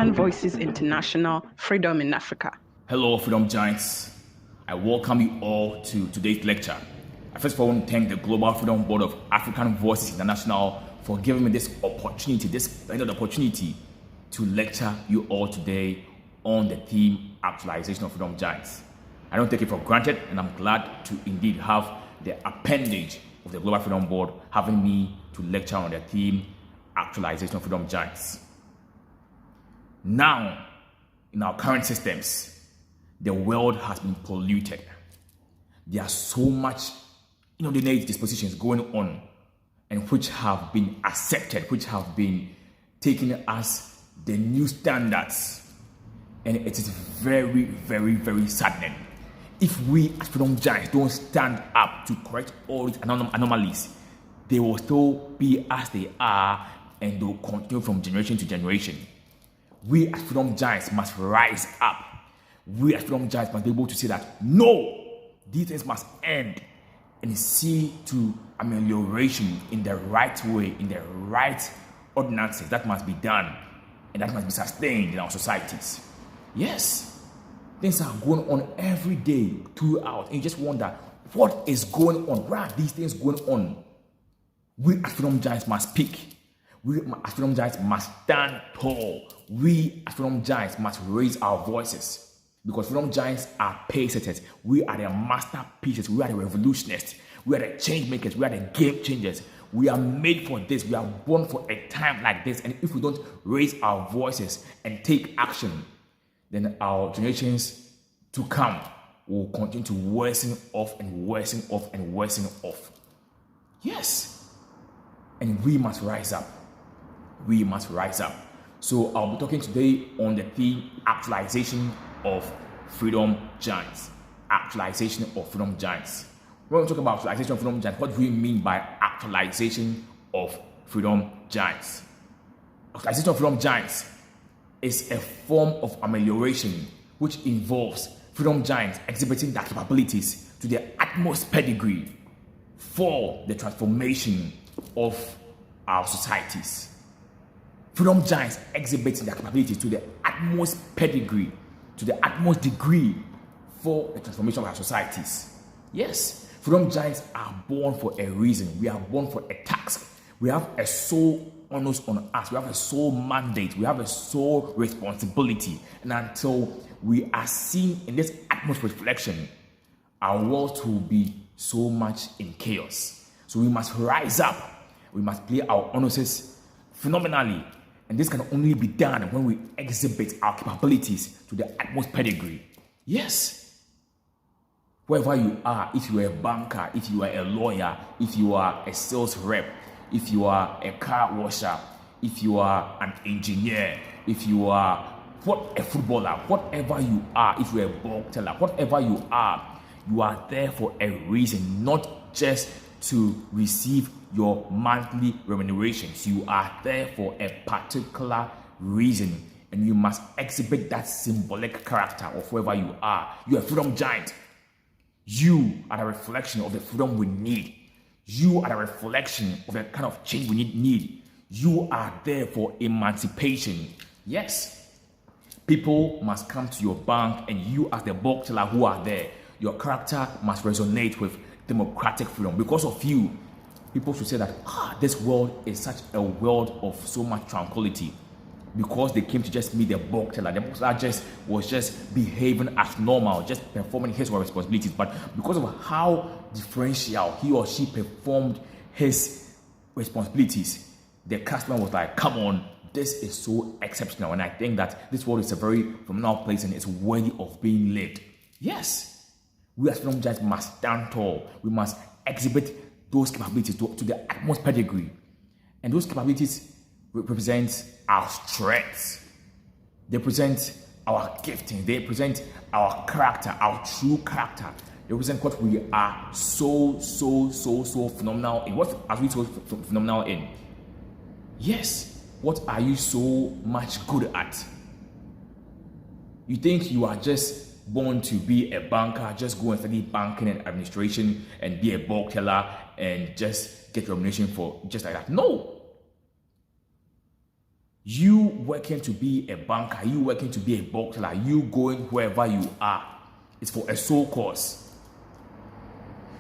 African Voices International, Freedom in Africa. Hello, Freedom Giants. I welcome you all to today's lecture. I first of all want to thank the Global Freedom Board of African Voices International for giving me this opportunity, this splendid opportunity to lecture you all today on the theme Actualization of Freedom Giants. I don't take it for granted, and I'm glad to indeed have the appendage of the Global Freedom Board having me to lecture on the theme Actualization of Freedom Giants. Now, in our current systems, the world has been polluted. There are so much inordinate dispositions going on, and which have been accepted, which have been taken as the new standards. And it is very, very, very saddening. If we as Freedom Giants don't stand up to correct all these anomalies, they will still be as they are, and they will continue from generation to generation. We as Freedom Giants must rise up. We as Freedom Giants must be able to say that, no, these things must end, and see to amelioration in the right way, in the right ordinances that must be done, and that must be sustained in our societies. Yes, things are going on every day throughout, and you just wonder, what is going on? Where are these things going on? We as Freedom Giants must speak. We as Freedom Giants must stand tall. We as Freedom Giants must raise our voices, because Freedom Giants are pacesetters. We are the masterpieces. We are the revolutionists. We are the change makers. We are the game changers. We are made for this. We are born for a time like this. And if we don't raise our voices and take action, then our generations to come will continue to worsen off and worsen off and worsen off. Yes. And we must rise up. We must rise up. So I'll be talking today on the theme Actualization of Freedom Giants. Actualization of Freedom Giants. When we talk about actualization of Freedom Giants, what do we mean by actualization of Freedom Giants? Actualization of Freedom Giants is a form of amelioration which involves Freedom Giants exhibiting their capabilities to their utmost pedigree for the transformation of our societies. Freedom Giants exhibiting their capabilities to the utmost pedigree, to the utmost degree for the transformation of our societies. Yes, Freedom Giants are born for a reason. We are born for a task. We have a sole onus on us. We have a sole mandate. We have a sole responsibility. And until we are seen in this utmost reflection, our world will be so much in chaos. So we must rise up. We must play our onuses phenomenally. And this can only be done when we exhibit our capabilities to the utmost pedigree. Yes. Wherever you are, if you are a banker, if you are a lawyer, if you are a sales rep, if you are a car washer, if you are an engineer, if you are a footballer, whatever you are, if you're a bulk teller, whatever you are there for a reason, not just to receive your monthly remunerations. You are there for a particular reason, and you must exhibit that symbolic character of whoever you are. You are a Freedom Giant. You are a reflection of the freedom we need. You are a reflection of the kind of change we need. You are there for emancipation. Yes. People must come to your bank, and you as the bulk teller who are there, your character must resonate with democratic freedom. Because of you, people should say that this world is such a world of so much tranquility, because they came to just meet the bulk teller. The bulk teller was just behaving as normal, just performing his or her responsibilities. But because of how differential he or she performed his responsibilities, the customer was like, come on, this is so exceptional. And I think that this world is a very phenomenal place, and it's worthy of being lived. Yes. We as Freedom Giants must stand tall. We must exhibit those capabilities to the utmost pedigree. And those capabilities represent our strengths. They present our gifting. They present our character, our true character. They represent what we are so phenomenal in. What are we so phenomenal in? Yes. What are you so much good at? You think you are just born to be a banker, just go and study banking and administration and be a bulk teller and just get remuneration for just like that? No. You working to be a banker, you working to be a boxer, you going wherever you are, it's for a sole cause.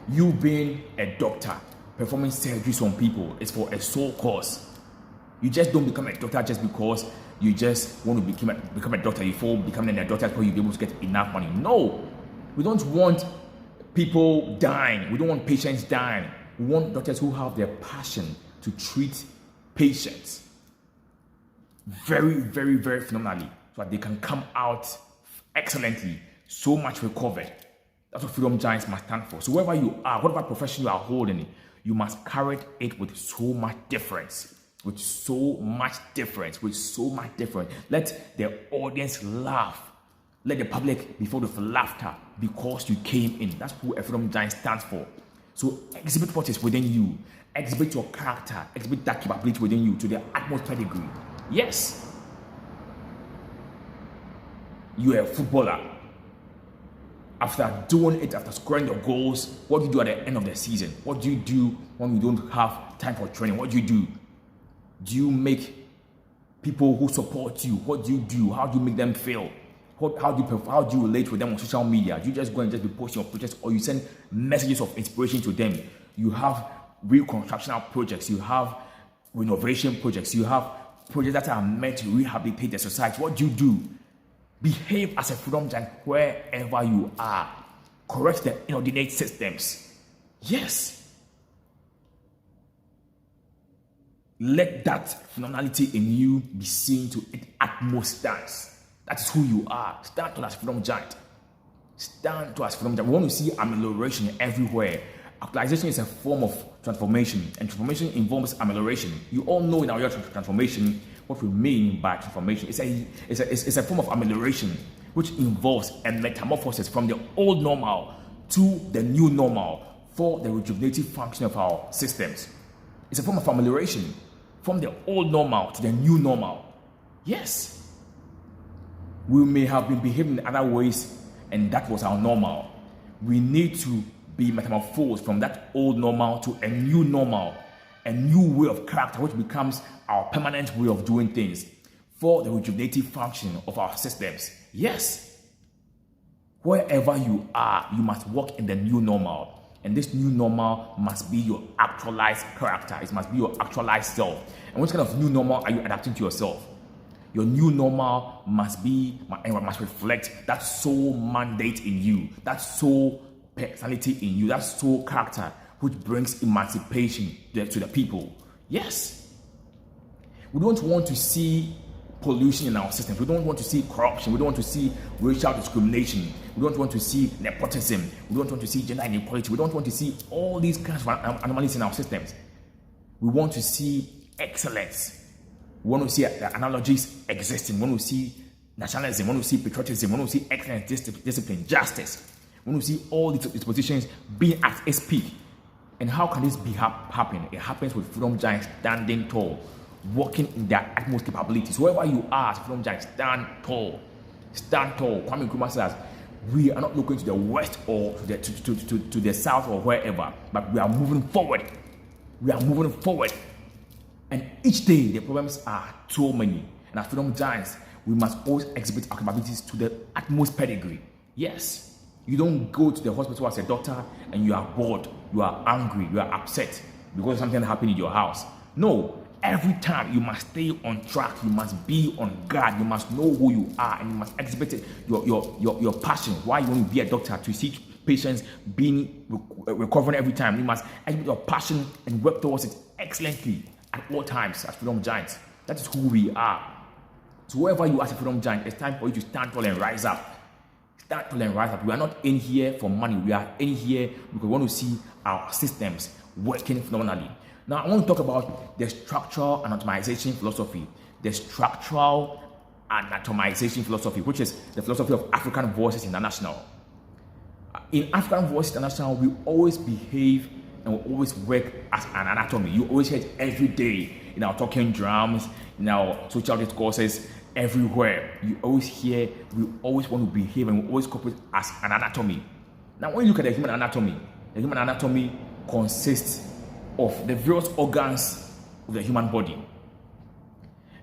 You being a doctor, performing surgeries on people, it's for a sole cause. You just don't become a doctor just because you just want to become a doctor. Before becoming a doctor, you'll be able to get enough money. No, we don't want people dying. We don't want patients dying. We want doctors who have their passion to treat patients very, very, very phenomenally, so that they can come out excellently, so much recovered. That's what Freedom Giants must stand for. So wherever you are, whatever profession you are holding, you must carry it with so much difference. With so much difference. Let the audience laugh. Let the public be filled with laughter because you came in. That's who a Freedom Giant stands for. So exhibit what is within you. Exhibit your character. Exhibit that capability within you to the utmost degree. Yes. You are a footballer. After doing it, after scoring your goals, what do you do at the end of the season? What do you do when you don't have time for training? What do you do? Do you make people who support you? What do you do? How do you make them feel? How do you relate with them on social media? Do you just go and just be posting your projects, or you send messages of inspiration to them? You have reconstructional projects. You have renovation projects. You have projects that are meant to rehabilitate the society. What do you do? Behave as a Freedom Giant wherever you are. Correct the inordinate systems. Yes. Let that phenomenality in you be seen to its utmost stance. That is who you are. Stand tall as Freedom Giant. Stand tall as Freedom Giant. We want to see amelioration everywhere. Actualization is a form of transformation, and transformation involves amelioration. You all know in our transformation what we mean by transformation. It's a form of amelioration which involves a metamorphosis from the old normal to the new normal for the rejuvenative function of our systems. It's a form of amelioration from the old normal to the new normal. Yes. We may have been behaving in other ways, and that was our normal. We need to be metamorphosed from that old normal to a new normal, a new way of character, which becomes our permanent way of doing things for the rejuvenative function of our systems. Yes. Wherever you are, you must walk in the new normal. And this new normal must be your actualized character. It must be your actualized self. And which kind of new normal are you adapting to yourself? Your new normal must reflect that soul mandate in you, that soul personality in you, that soul character which brings emancipation to the people. Yes. We don't want to see pollution in our systems. We don't want to see corruption. We don't want to see racial discrimination. We don't want to see nepotism. We don't want to see gender inequality. We don't want to see all these kinds of anomalies in our systems. We want to see excellence. We want to see the analogies existing. We want to see nationalism. We want to see patriotism. We want to see excellence, discipline, justice. We want to see all these dispositions being at its peak. And how can this happen? It happens with Freedom Giants standing tall, working in their utmost capabilities. Wherever you are, Freedom Giants, stand tall. Stand tall. Kwame Nkrumah says, we are not looking to the west or to the south or wherever, but we are moving forward. We are moving forward. And each day, the problems are so many. And as Freedom Giants, we must always exhibit our capabilities to the utmost pedigree. Yes. You don't go to the hospital as a doctor and you are bored, you are angry, you are upset because something happened in your house. No. Every time you must stay on track, you must be on guard, you must know who you are, and you must exhibit your passion. Why you want to be a doctor, to see patients being recovering every time. You must exhibit your passion and work towards it excellently at all times as Freedom Giants. That is who we are. So wherever you are as a Freedom Giant, it's time for you to stand tall and rise up. Stand tall and rise up. We are not in here for money. We are in here because we want to see our systems working phenomenally. Now, I want to talk about the structural anatomization philosophy. The structural anatomization philosophy, which is the philosophy of African Voices International. In African Voices International, we always behave and we always work as an anatomy. You always hear it every day in our talking drums, in our social discourses, everywhere. You always hear, we always want to behave and we always cooperate as an anatomy. Now, when you look at the human anatomy consists of the various organs of the human body.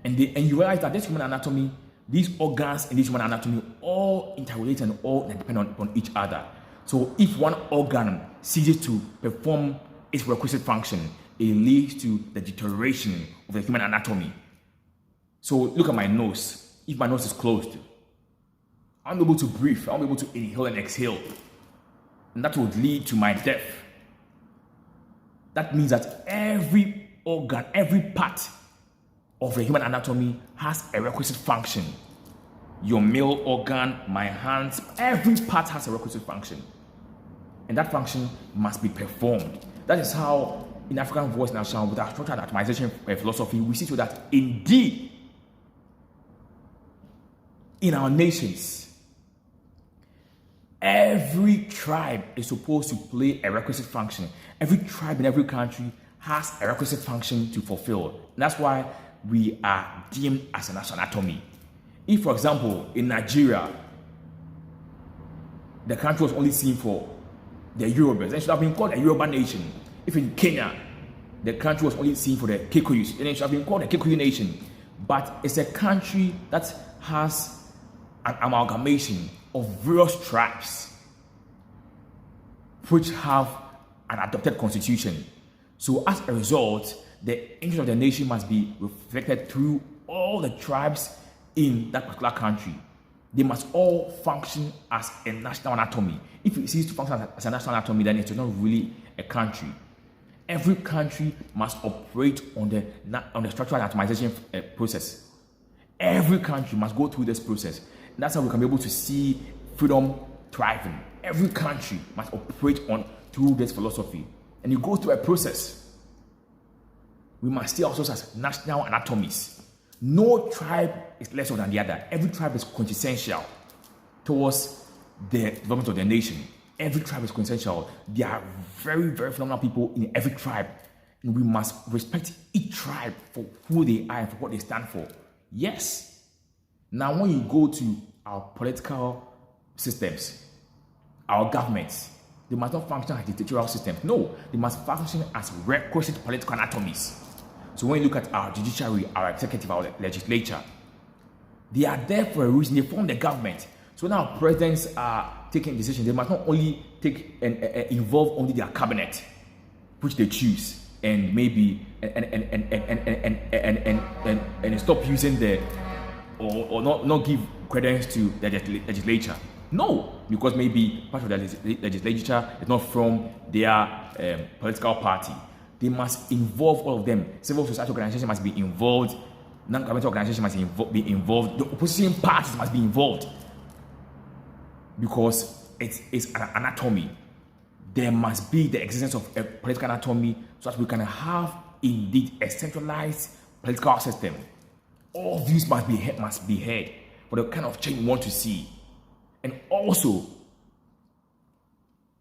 And you realize that this human anatomy, these organs in this human anatomy, all interrelate and all depend on each other. So if one organ ceases to perform its requisite function, it leads to the deterioration of the human anatomy. So look at my nose. If my nose is closed, I'm able to breathe. I'm able to inhale and exhale. And that would lead to my death. That means that every organ, every part of the human anatomy has a requisite function. Your male organ, my hands, every part has a requisite function. And that function must be performed. That is how, in African Voice National, with our structural atomization philosophy, we see to that indeed, in our nations, every tribe is supposed to play a requisite function. Every tribe in every country has a requisite function to fulfill. And that's why we are deemed as a national anatomy. If, for example, in Nigeria, the country was only seen for the Yorubas, it should have been called a Yoruba nation. If in Kenya, the country was only seen for the Kikuyus, then it should have been called a Kikuyu nation. But it's a country that has an amalgamation of various tribes which have an adopted constitution. So as a result, the interest of the nation must be reflected through all the tribes in that particular country. They must all function as a national anatomy. If it ceases to function as a national anatomy, then it's not really a country. Every country must operate on the structural atomization process. Every country must go through this process. And that's how we can be able to see freedom thriving. Every country must operate through this philosophy. And you go through a process. We must see ourselves as national anatomies. No tribe is lesser than the other. Every tribe is quintessential towards the development of the nation. Every tribe is quintessential. There are very, very phenomenal people in every tribe. And we must respect each tribe for who they are and for what they stand for. Yes. Now, when you go to our political systems, our governments, they must not function as dictatorial systems. No, they must function as requisite political anatomies. So when you look at our judiciary, our executive, our legislature, they are there for a reason. They form the government. So now presidents are taking decisions. They must not only take and involve only their cabinet, which they choose, and maybe and stop using the or not give credence to the legislature. No, because maybe part of the legislature is not from their political party. They must involve all of them. Civil society organizations must be involved. Non-governmental organizations must be involved. The opposition parties must be involved. Because it's an anatomy. There must be the existence of a political anatomy so that we can have indeed a centralized political system. All these must be heard for the kind of change we want to see. And also,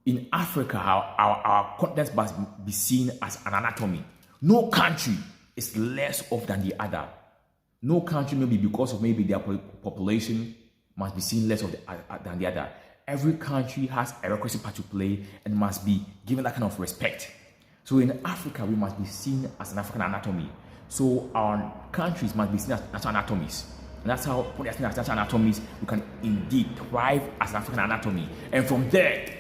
in Africa, our continent must be seen as an anatomy. No country is less off than the other. No country, maybe because of maybe their population, must be seen less than the other. Every country has a requisite part to play and must be given that kind of respect. So in Africa, we must be seen as an African anatomy. So our countries must be seen as national anatomies. And that's how, when they're seen as national anatomies, we can indeed thrive as an African anatomy. And from there,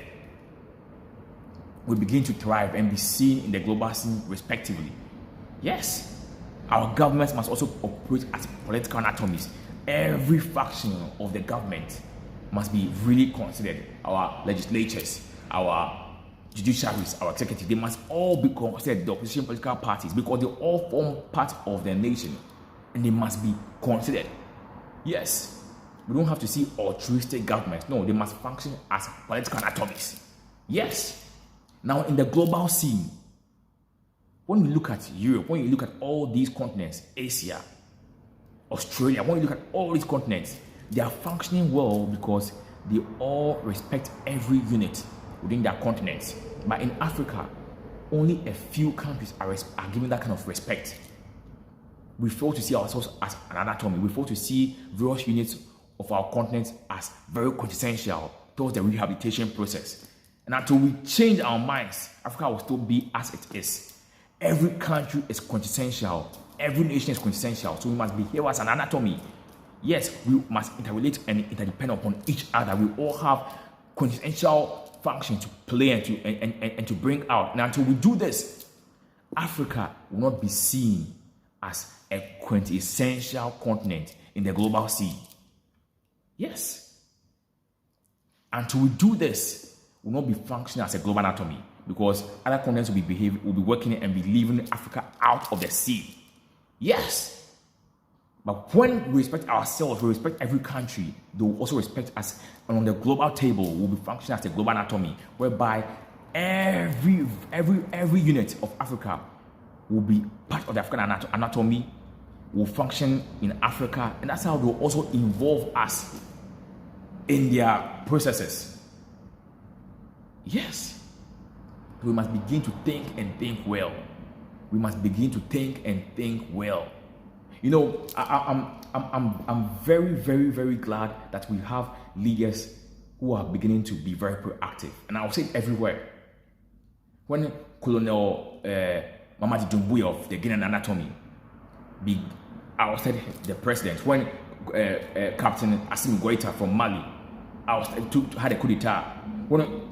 we begin to thrive and be seen in the global scene respectively. Yes, our governments must also operate as political anatomies. Every faction of the government must be really considered. Our legislatures, our judiciaries, our executive, they must all be considered the opposition political parties because they all form part of the nation and they must be considered. Yes, we don't have to see altruistic governments. No, they must function as political anatomies. Yes. Now, in the global scene, when you look at Europe, when you look at all these continents, Asia, Australia, when you look at all these continents, they are functioning well because they all respect every unit within their continents. But in Africa, only a few countries are given that kind of respect. We fail to see ourselves as an anatomy. We fail to see various units of our continents as very quintessential towards the rehabilitation process. And until we change our minds, Africa will still be as it is. Every country is quintessential. Every nation is quintessential. So we must behave as an anatomy. Yes, we must interrelate and interdepend upon each other. We all have quintessential function to play and to bring out. And until we do this, Africa will not be seen as a quintessential continent in the global sea. Yes. Until we do this, we will not be functioning as a global anatomy, because other continents will be working and be leaving Africa out of the sea. Yes. But when we respect ourselves, we respect every country, they will also respect us. And on the global table, we'll be functioning as a global anatomy, whereby every unit of Africa will be part of the African anatomy, will function in Africa, and that's how they'll also involve us in their processes. Yes. We must begin to think and think well. We must begin to think and think well. You know, I'm very, very, very glad that we have leaders who are beginning to be very proactive, and I'll say it everywhere. When Colonel Mamadi Doumbouya of the Guinean Anatomy ousted the president, when Captain Assimi Goïta from Mali had a coup d'etat, when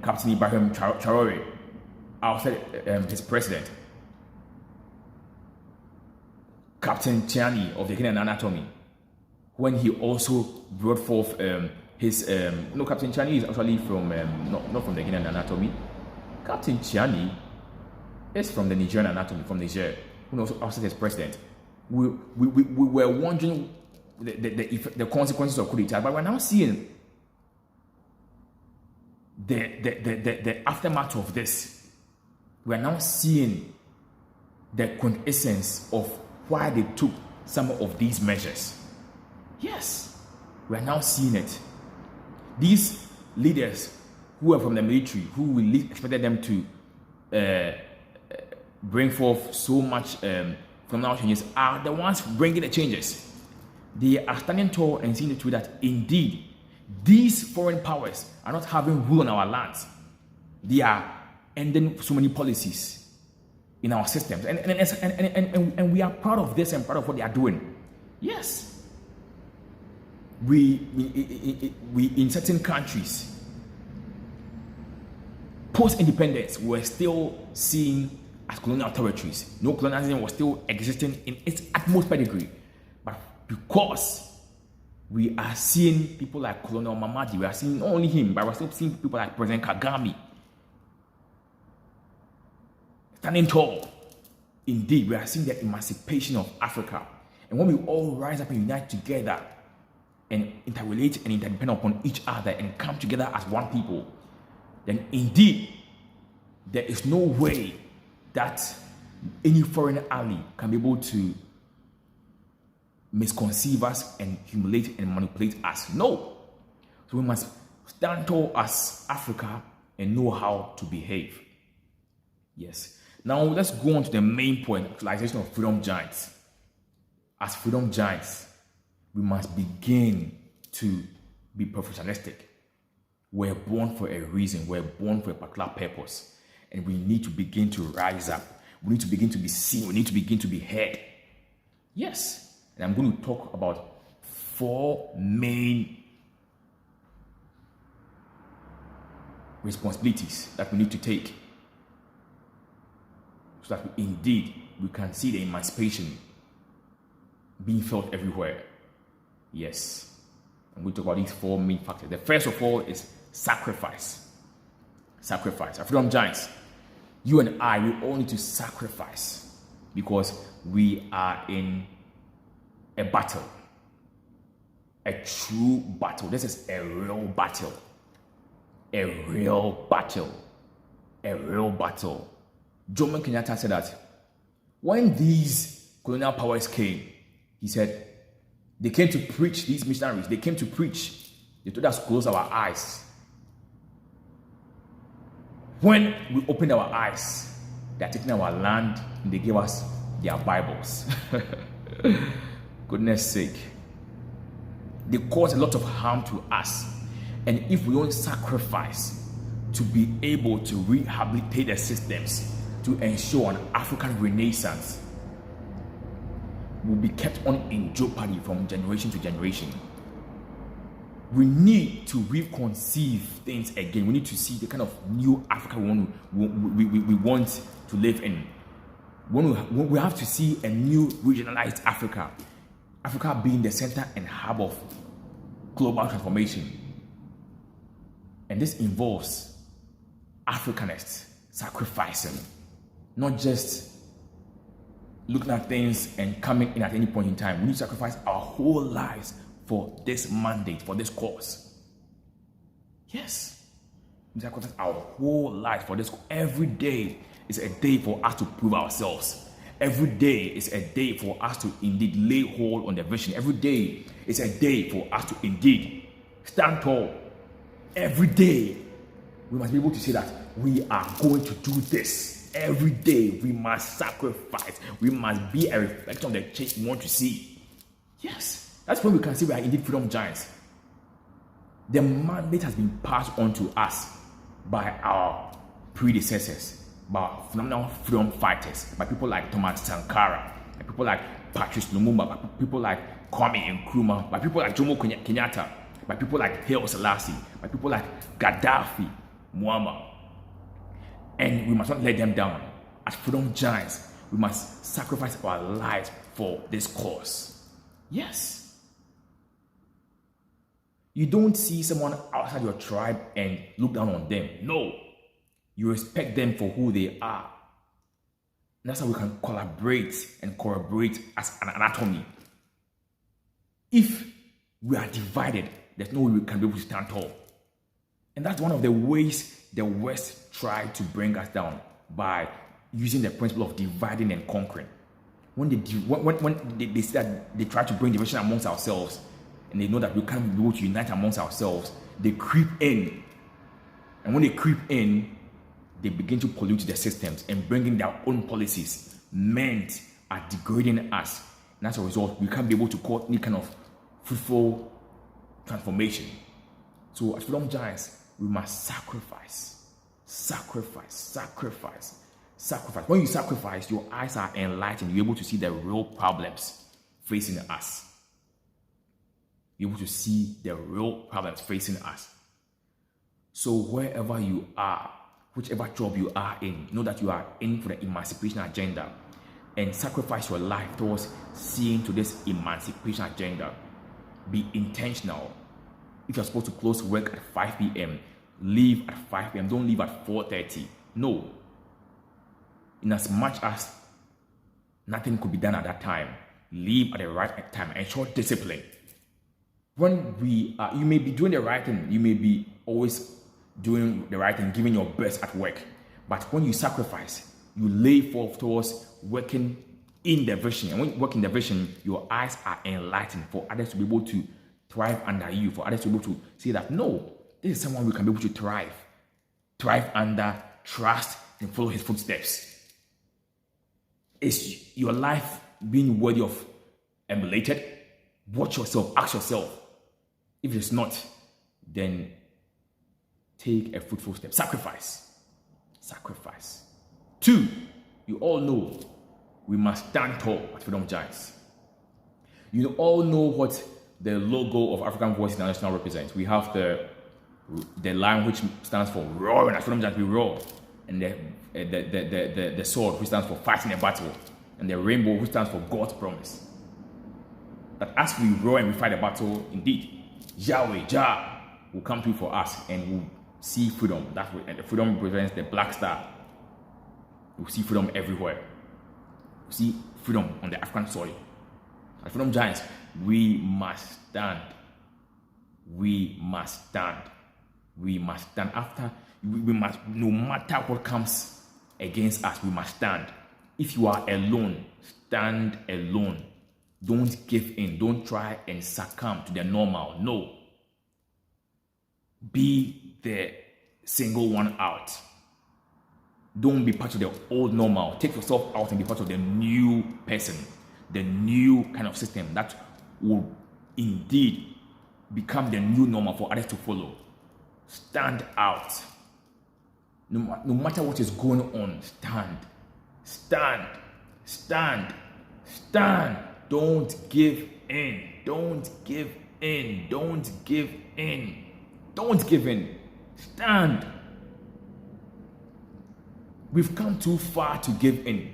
Captain Ibrahim Traoré ousted his president, Captain Tiani of the Guinean Anatomy, when he also brought forth his Captain Tiani is actually from not from the Guinean Anatomy. Captain Tiani is from the Nigerian Anatomy, from Niger, who also ousted his president. We were wondering the consequences of coup d'etat, but we're now seeing the aftermath of this. We're now seeing the quintessence of why they took some of these measures. Yes, we are now seeing it. These leaders who are from the military, who we expected them to bring forth so much phenomenal changes, are the ones bringing the changes. They are standing tall and seeing the truth that indeed these foreign powers are not having rule on our lands. They are ending so many policies in our systems, and we are proud of this and proud of what they are doing. Yes, we in certain countries post-independence were still seen as colonial territories. No, colonialism was still existing in its utmost pedigree, but because we are seeing people like Colonel Mamadi, we are seeing not only him, but we're still seeing people like President Kagame standing tall. Indeed, we are seeing the emancipation of Africa. And when we all rise up and unite together and interrelate and interdepend upon each other and come together as one people, then indeed, there is no way that any foreign ally can be able to misconceive us and humiliate and manipulate us. No. So we must stand tall as Africa and know how to behave. Yes. Now let's go on to the main point, actualization of freedom giants. As freedom giants, we must begin to be professionalistic. We're born for a reason. We're born for a particular purpose. And we need to begin to rise up. We need to begin to be seen. We need to begin to be heard. Yes. And I'm going to talk about 4 main responsibilities that we need to take, so that indeed we can see the emancipation being felt everywhere. Yes. I'm going to talk about these 4 main factors. The first of all is sacrifice. Sacrifice. Our freedom giants, you and I, we all need to sacrifice, because we are in a battle. A true battle. This is a real battle. A real battle. A real battle. Jomo Kenyatta said that when these colonial powers came, he said, they came to preach, these missionaries, they came to preach. They told us to close our eyes. When we opened our eyes, they are taking our land and they gave us their Bibles. Goodness sake. They caused a lot of harm to us. And if we don't sacrifice to be able to rehabilitate the systems, to ensure an African renaissance will be kept on in jeopardy from generation to generation. We need to reconceive things again. We need to see the kind of new Africa we want to live in. We have to see a new regionalized Africa. Africa being the center and hub of global transformation. And this involves Africanists sacrificing, not just looking at things and coming in at any point in time. We need to sacrifice our whole lives for this mandate, for this cause. Yes. We sacrifice our whole life for this. Every day is a day for us to prove ourselves. Every day is a day for us to indeed lay hold on the vision. Every day is a day for us to indeed stand tall. Every day we must be able to say that we are going to do this. Every day we must sacrifice. We must be a reflection of the change we want to see. Yes, that's when we can say we are indeed freedom giants. The mandate has been passed on to us by our predecessors, by phenomenal freedom fighters, by people like Thomas Sankara, by people like Patrice Lumumba, by people like Kwame Nkrumah, by people like Jomo Kenyatta, by people like Haile Selassie, by people like Gaddafi, Muammar. And we must not let them down. As freedom giants, we must sacrifice our lives for this cause. Yes. You don't see someone outside your tribe and look down on them. No. You respect them for who they are. And that's how we can collaborate and corroborate as an anatomy. If we are divided, there's no way we can be able to stand tall. And that's one of the ways the West tried to bring us down, by using the principle of dividing and conquering. When they say that they try to bring division amongst ourselves, and they know that we can't be able to unite amongst ourselves, they creep in. And when they creep in, they begin to pollute the systems and bring in their own policies meant at degrading us. And as a result, we can't be able to cause any kind of fruitful transformation. So as freedom giants, we must sacrifice. When you sacrifice, your eyes are enlightened. You're able to see the real problems facing us. You're able to see the real problems facing us. So wherever you are, whichever job you are in, know that you are in for the emancipation agenda, and sacrifice your life towards seeing to this emancipation agenda. Be intentional. If you're supposed to close work at 5 p.m., leave at 5 p.m. Don't leave at 4:30. No. In as much as nothing could be done at that time, leave at the right time. Ensure discipline. When you may be doing the right thing, you may be always doing the right thing, giving your best at work. But when you sacrifice, you lay forth towards working in the vision. And when you work in the vision, your eyes are enlightened for others to be able to thrive under you, for others to be able to see that, no, this is someone we can be able to thrive under, trust, and follow his footsteps. Is your life being worthy of emulated? Watch yourself, ask yourself. If it's not, then take a fruitful step. Sacrifice. 2, you all know we must stand tall at Freedom Giants. You all know what the logo of African Voice International represents. We have the line which stands for roaring. At Freedom Giants we roar. And the sword which stands for fighting a battle. And the rainbow which stands for God's promise. That as we roar and we fight a battle, indeed, Yahweh, Jah, will come through for us and we'll see freedom. That's what, and the freedom represents the black star. We'll see freedom everywhere. We'll see freedom on the African soil. As Freedom Giants, we must stand. We must stand. We must stand. We must, no matter what comes against us, we must stand. If you are alone, stand alone. Don't give in. Don't try and succumb to the normal. No. Be the single one out. Don't be part of the old normal. Take yourself out and be part of the new person, the new kind of system that will indeed become the new normal for others to follow. Stand out. No matter what is going on, stand. Stand, stand, stand. Don't give in. Don't give in. Don't give in. Don't give in. Stand. We've come too far to give in.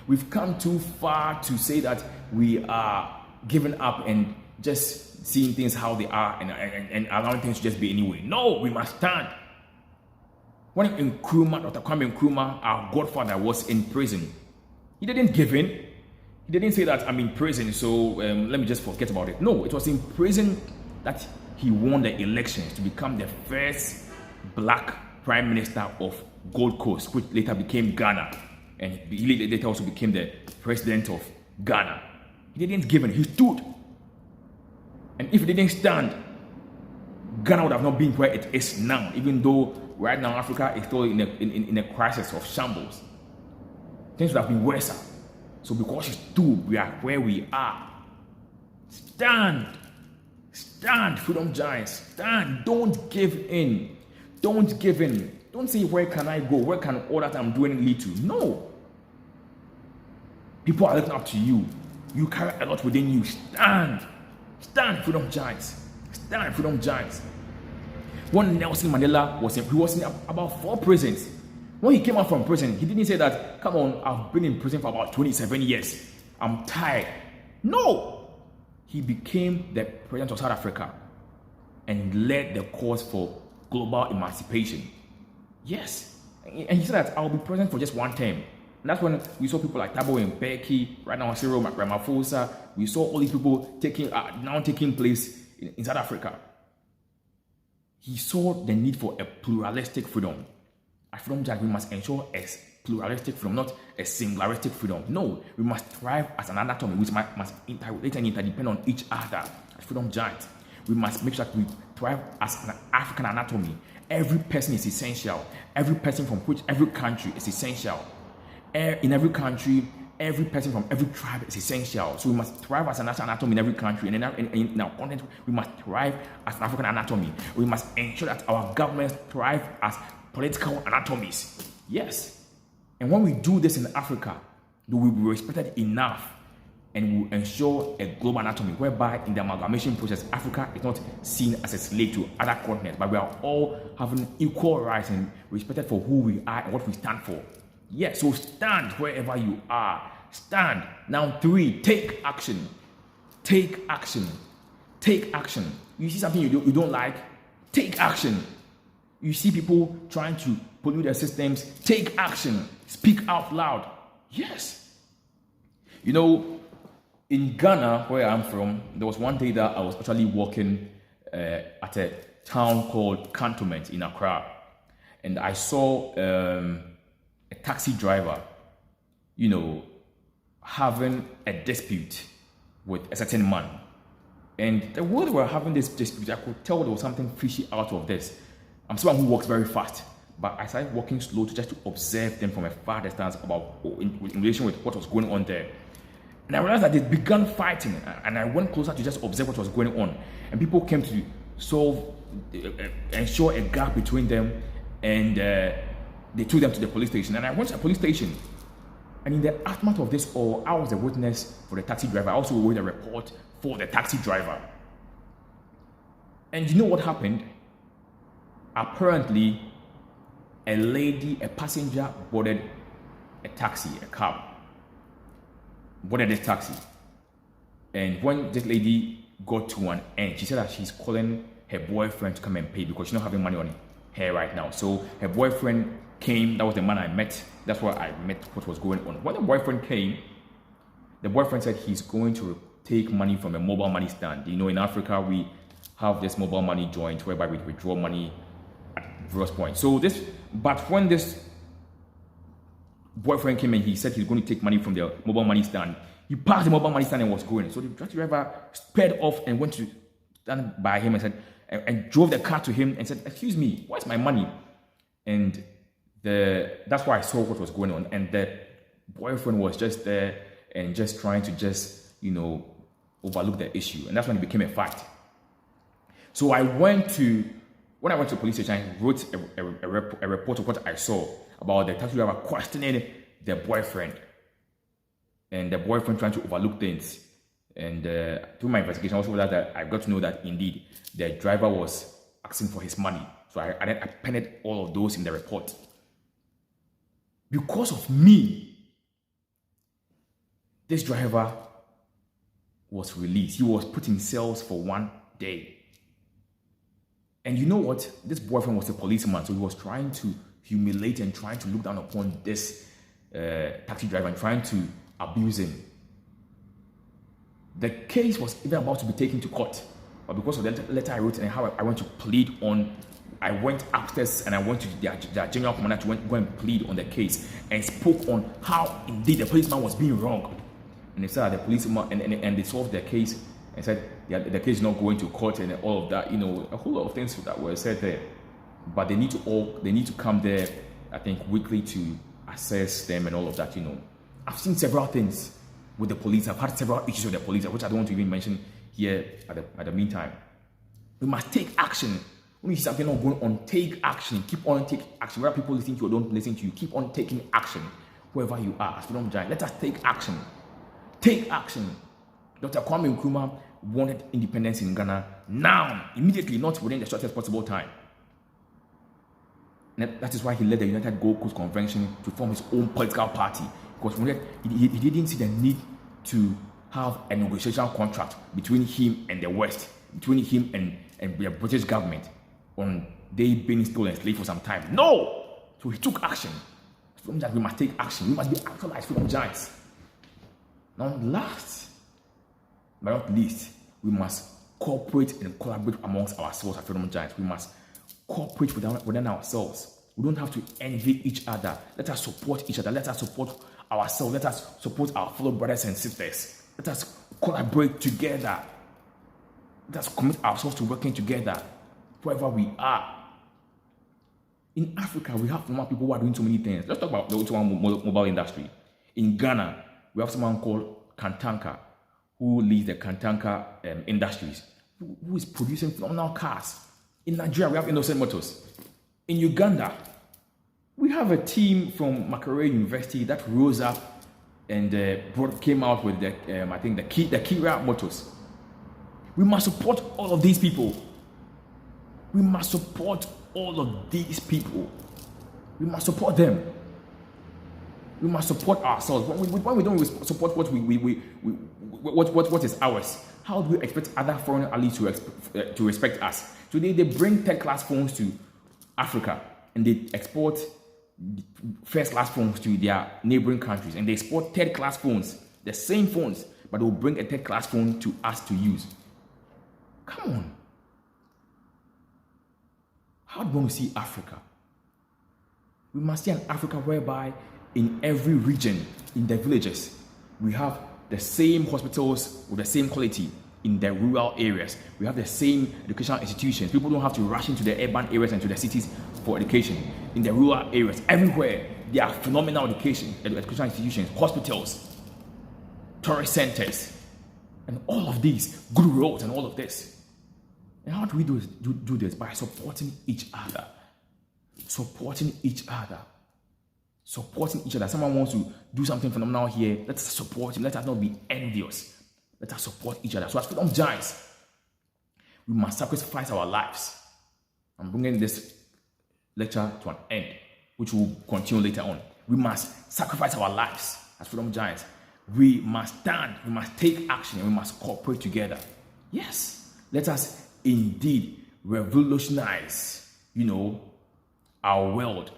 We've come too far to say that we are giving up and just seeing things how they are and allowing things to just be anyway. No, we must stand. When Nkrumah, Dr. Kwame Nkrumah, our godfather, was in prison, he didn't give in. He didn't say that I'm in prison, so let me just forget about it. No, it was in prison that he won the elections to become the first black prime minister of Gold Coast, which later became Ghana. And he later also became the president of Ghana. He didn't give in, he stood. And if he didn't stand, Ghana would have not been where it is now, even though right now Africa is still in a crisis of shambles. Things would have been worse. So because he stood, we are where we are. Stand. Stand, freedom giants. Stand. Don't give in. Don't give in. Don't say, where can I go? Where can all that I'm doing lead to? No. People are looking up to you. You carry a lot within you. Stand. Stand, freedom giants. Stand, freedom giants. When Nelson Mandela was in about 4 prisons. When he came out from prison, he didn't say that, come on, I've been in prison for about 27 years. I'm tired. No. He became the president of South Africa and led the cause for global emancipation. Yes. And he said that I'll be president for just 1 term. And that's when we saw people like Thabo Mbeki, right now Cyril Ramaphosa. We saw all these people now taking place in South Africa. He saw the need for a pluralistic freedom. As freedom giants, we must ensure a pluralistic freedom, not a singularistic freedom. No, we must thrive as an anatomy, which must interrelate and interdepend on each other. As freedom giants, we must make sure that we thrive as an African anatomy. Every person is essential. Every person from every country is essential. In every country, every person from every tribe is essential. So we must thrive as an anatomy in every country. And in our continent, we must thrive as an African anatomy. We must ensure that our governments thrive as political anatomies. Yes. And when we do this in Africa, we will be respected enough and we will ensure a global anatomy whereby in the amalgamation process, Africa is not seen as a slave to other continents, but we are all having equal rights and respected for who we are and what we stand for. Yes, so stand wherever you are. Stand. Now 3, take action. Take action. Take action. You see something you don't like? Take action. You see people trying to pollute their systems? Take action. Speak out loud. Yes. You know, in Ghana, where I'm from, there was one day that I was actually walking at a town called Cantonment in Accra. And I saw a taxi driver, having a dispute with a certain man. And the way they were having this dispute, I could tell there was something fishy out of this. I'm someone who walks very fast, but I started walking slow just to observe them from a far distance in relation with what was going on there. And I realized that they began fighting, and I went closer to just observe what was going on. And people came to ensure a gap between them, and they took them to the police station. And I went to the police station, and in the aftermath of this all, I was a witness for the taxi driver. I also wrote a report for the taxi driver. And you know what happened? Apparently, a passenger boarded a cab. Boarded this taxi. And when this lady got to an end, she said that she's calling her boyfriend to come and pay because she's not having money on her right now. So her boyfriend came. That was the man I met. That's where I met what was going on. When the boyfriend came, the boyfriend said he's going to take money from a mobile money stand. In Africa, we have this mobile money joint whereby we withdraw money at various points. But when this boyfriend came and he said he's going to take money from the mobile money stand, he passed the mobile money stand and was going. So the taxi driver sped off and went to stand by him and said, and drove the car to him and said, "Excuse me, where's my money?" And that's why I saw what was going on. And the boyfriend was just there and just trying to overlook the issue. And that's when it became a fight. So when I went to the police station, I wrote a report of what I saw about the taxi driver questioning their boyfriend, and the boyfriend trying to overlook things. And through my investigation, also that I got to know that indeed the driver was asking for his money. So I penned all of those in the report. Because of me, this driver was released. He was put in cells for 1 day. And you know what? This boyfriend was a policeman, so he was trying to humiliate and trying to look down upon this taxi driver and trying to abuse him. The case was even about to be taken to court, but because of the letter I wrote and how I went to plead on, I went upstairs and I went to their general commander to go and plead on the case and spoke on how indeed the policeman was being wrong. And they said that the policeman and they solved their case and said the case is not going to court and all of that. You know, a whole lot of things that were said there. But they need to come there, I think, weekly to assess them and all of that. You know, I've seen several things with the police. I've had several issues with the police, which I don't want to even mention here at the meantime. We must take action. When you see something not going on, take action. Keep on taking action. Whether people listen to you or don't listen to you, keep on taking action. Wherever you are, as Freedom Giant, let us take action. Take action. Dr. Kwame Nkrumah wanted independence in Ghana now, immediately, not within the shortest possible time. And that is why he led the United Gold Coast Convention to form his own political party, because he didn't see the need to have a negotiation contract between him and the West, between him and the British government on they being still enslaved for some time. No! So he took action. We must take action. We must be actualized freedom giants. Now, last but not least, we must cooperate and collaborate amongst ourselves as freedom giants. We must cooperate within ourselves. We don't have to envy each other. Let us support each other. Let us support ourselves. Let us support our fellow brothers and sisters. Let us collaborate together. Let us commit ourselves to working together wherever we are. In Africa, we have normal people who are doing so many things. Let's talk about the automobile industry. In Ghana, we have someone called Kantanka, who leads the Kantanka Industries, who is producing phenomenal cars. In Nigeria, we have Innocent Motors. In Uganda, we have a team from Makerere University that rose up and came out with the Kira Motors. We must support all of these people. We must support all of these people. We must support them. We must support ourselves. When we don't support what is ours, how do we expect other foreign allies to respect us? Today they bring third-class phones to Africa and they export first-class phones to their neighboring countries, and they export third-class phones, the same phones, but they will bring a third-class phone to us to use. Come on. How do we want to see Africa? We must see an Africa whereby in every region, in the villages, we have the same hospitals with the same quality. In the rural areas, we have the same educational institutions. People don't have to rush into the urban areas and to the cities for education. In the rural areas, everywhere, there are phenomenal educational institutions, hospitals, tourist centers, and all of these, good roads and all of this. And how do we do this? By supporting each other. Supporting each other. Supporting each other. Someone wants to do something phenomenal here. Let us support him. Let us not be envious. Let us support each other. So as freedom giants, we must sacrifice our lives. I'm bringing this lecture to an end, which will continue later on. We must sacrifice our lives as freedom giants. We must stand. We must take action. And we must cooperate together. Yes, let us indeed revolutionize, our world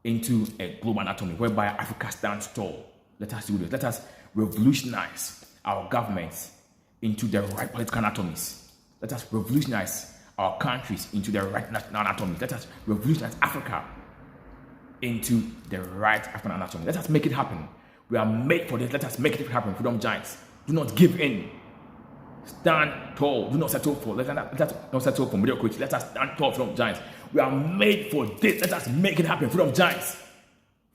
into a global anatomy whereby Africa stands tall. Let us do this. Let us revolutionize our governments into the right political anatomies. Let us revolutionize our countries into the right national anatomy. Let us revolutionize Africa into the right African anatomy. Let us make it happen. We are made for this. Let us make it happen, freedom giants. Do not give in. Stand tall. Do not settle for. Let us not settle for mediocrity. Let us stand tall, freedom giants. We are made for this. Let us make it happen, freedom giants.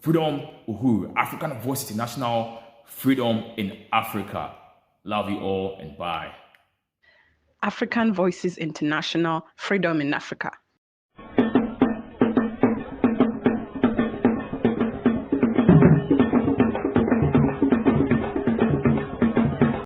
Freedom Uhuru, African Voice International, freedom in Africa. Love you all and bye. African Voices International, freedom in Africa.